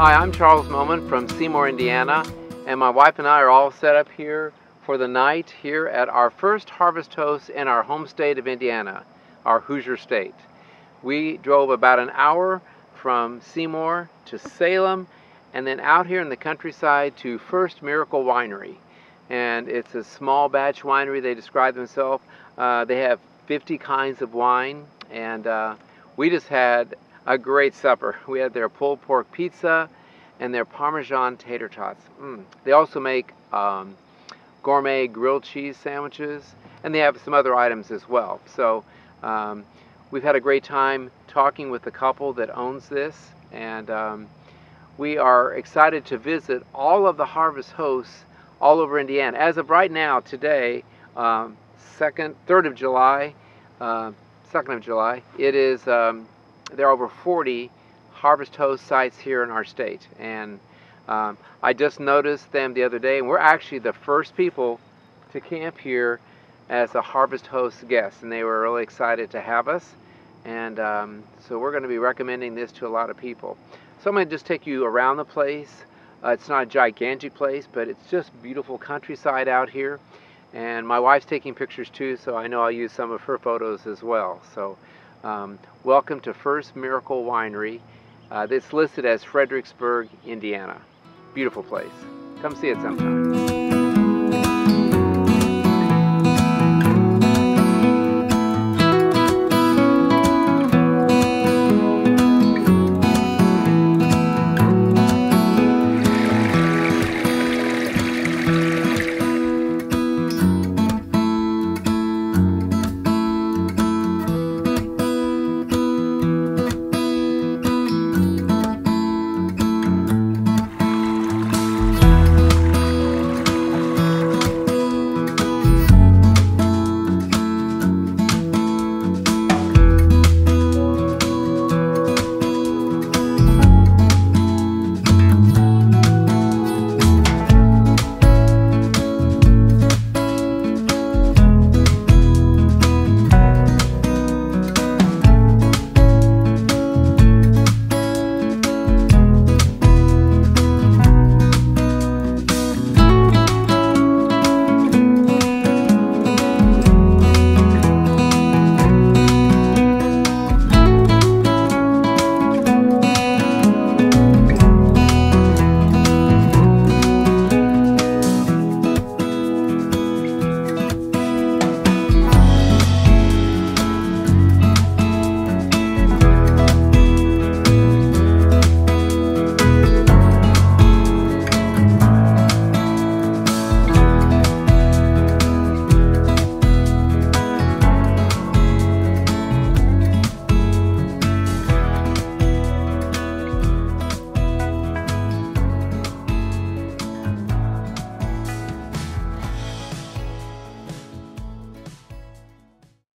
Hi, I'm Charles Moman from Seymour, Indiana, and my wife and I are all set up here for the night here at our first harvest toast in our home state of Indiana, our Hoosier state. We drove about an hour from Seymour to Salem and then out here in the countryside to First Miracle Winery. And it's a small batch winery, they describe themselves. They have 50 kinds of wine, and we just had a great supper. We had their pulled pork pizza and their Parmesan tater tots. They also make gourmet grilled cheese sandwiches, and they have some other items as well. So we've had a great time talking with the couple that owns this, and we are excited to visit all of the harvest hosts all over Indiana. As of right now, today, 3rd of July, 2nd of July, it is there are over 40 harvest host sites here in our state, and I just noticed them the other day, and we're actually the first people to camp here as a harvest host guest, and they were really excited to have us, and so we're going to be recommending this to a lot of people. So I'm going to just take you around the place. It's not a gigantic place, but it's just beautiful countryside out here, and my wife's taking pictures too, so I know I'll use some of her photos as well. So welcome to First Miracle Winery. It's listed as Fredericksburg, Indiana. Beautiful place. Come see it sometime.